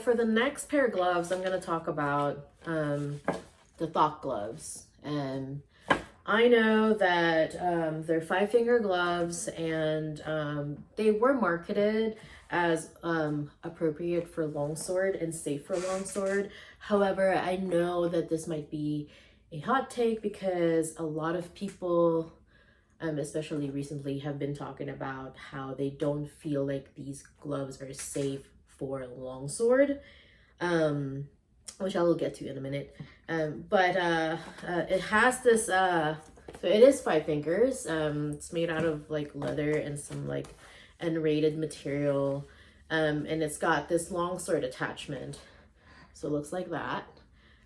for the next pair of gloves, I'm going to talk about the Thokk gloves. And I know that they're 5-finger gloves, and they were marketed as appropriate for longsword and safe for longsword. However, I know that this might be a hot take because a lot of people, especially recently, have been talking about how they don't feel like these gloves are safe for longsword, which I will get to in a minute. But it has this, so it is 5 fingers. It's made out of like leather and some like unrated material. And it's got this longsword attachment. So it looks like that.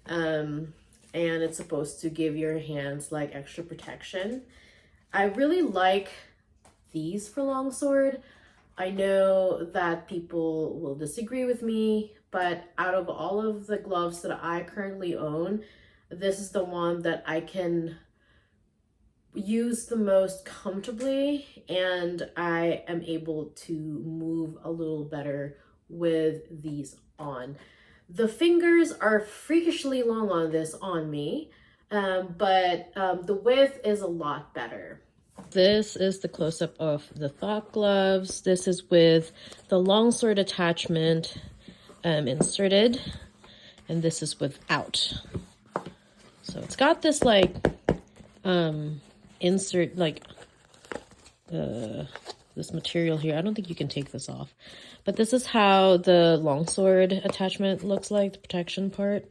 And it's supposed to give your hands like extra protection. I really like these for longsword. I know that people will disagree with me, but out of all of the gloves that I currently own, this is the one that I can use the most comfortably, and I am able to move a little better with these on. The fingers are freakishly long on this on me, but the width is a lot better. This is the close-up of the Thokk gloves. This is with the longsword attachment inserted, and this is without. So it's got this like insert like this material here. I don't think you can take this off, but this is how the longsword attachment looks like, the protection part.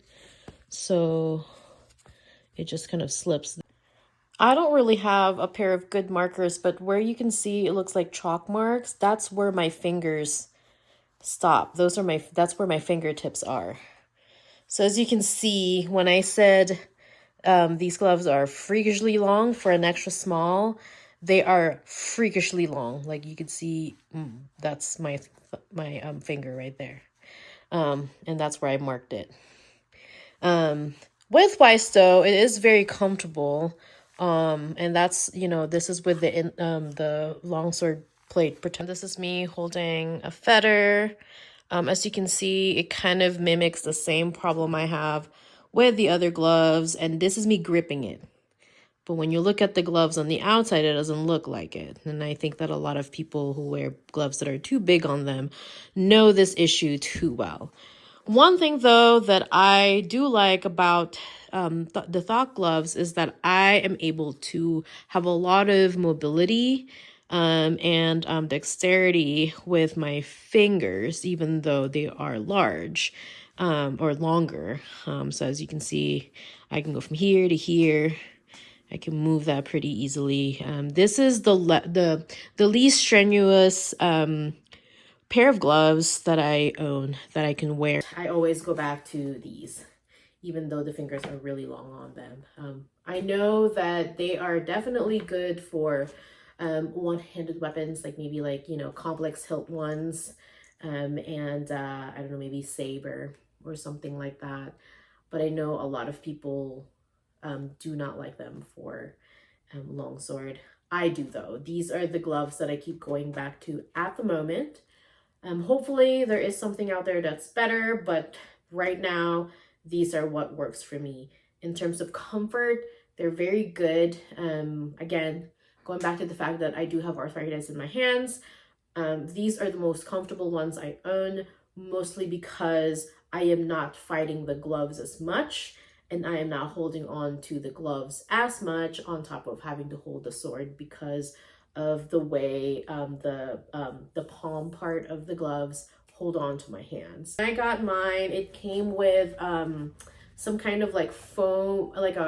So it just kind of slips. I don't really have a pair of good markers, but where you can see it looks like chalk marks, that's where my fingers stop. That's where my fingertips are. So as you can see, when I said these gloves are freakishly long for an extra small, they are freakishly long. Like you can see, that's my finger right there. And that's where I marked it. Width-wise though, it is very comfortable. And that's, you know, this is with the longsword plate. Pretend this is me holding a feather. As you can see, it kind of mimics the same problem I have with the other gloves, and this is me gripping it. But when you look at the gloves on the outside, it doesn't look like it. And I think that a lot of people who wear gloves that are too big on them know this issue too well. One thing, though, that I do like about the Thokk gloves is that I am able to have a lot of mobility and dexterity with my fingers, even though they are large or longer. So as you can see, I can go from here to here. I can move that pretty easily. This is the least strenuous pair of gloves that I own that I can wear. I always go back to these, even though the fingers are really long on them. I know that they are definitely good for one-handed weapons, like maybe like, you know, complex hilt ones, and I don't know, maybe saber or something like that. But I know a lot of people do not like them for longsword. I do though. These are the gloves that I keep going back to at the moment. Hopefully there is something out there that's better, but right now, these are what works for me. In terms of comfort, they're very good. Again, going back to the fact that I do have arthritis in my hands, these are the most comfortable ones I own, mostly because I am not fighting the gloves as much, and I am not holding on to the gloves as much on top of having to hold the sword because of the way the palm part of the gloves hold on to my hands. When I got mine, it came with some kind of like foam, like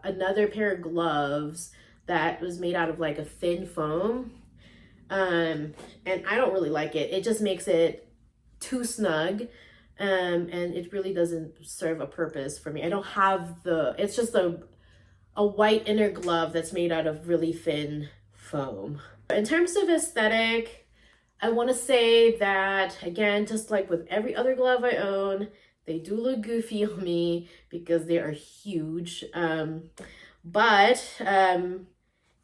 another pair of gloves that was made out of like a thin foam. And I don't really like it. It just makes it too snug. And it really doesn't serve a purpose for me. I don't have it's just a white inner glove that's made out of really thin foam. In terms of aesthetic, I want to say that, again, just like with every other glove I own, they do look goofy on me because they are huge. But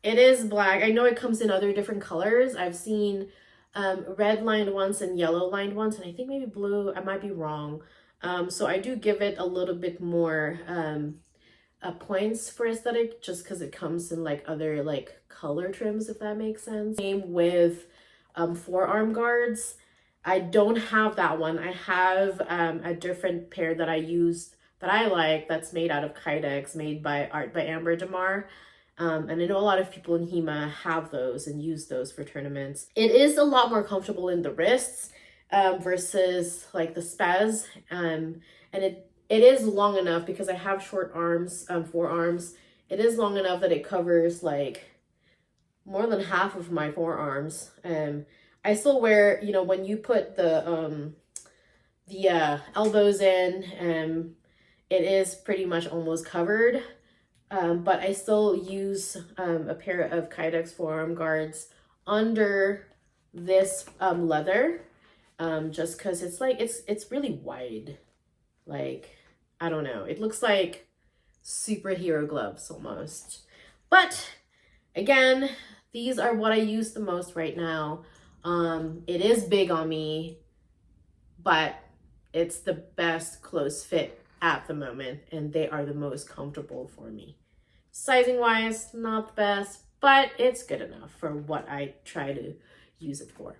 it is black. I know it comes in other different colors. I've seen red lined ones and yellow lined ones, and I think maybe blue. I might be wrong. So I do give it a little bit more points for aesthetic, just because it comes in like other like color trims, if that makes sense. Same with forearm guards. I don't have that one. I have a different pair that I use that I like, that's made out of Kydex, made by Art by Amber Damar. And I know a lot of people in HEMA have those and use those for tournaments. It is a lot more comfortable in the wrists versus like the spaz. And it is long enough, because I have short arms, forearms. It is long enough that it covers like more than half of my forearms. I still wear, you know, when you put the elbows in, it is pretty much almost covered. But I still use a pair of Kydex forearm guards under this leather, just because it's like, it's really wide. Like, I don't know. It looks like superhero gloves almost. But again, these are what I use the most right now. It is big on me, but it's the best close fit at the moment, and they are the most comfortable for me. Sizing wise, not the best, but it's good enough for what I try to use it for.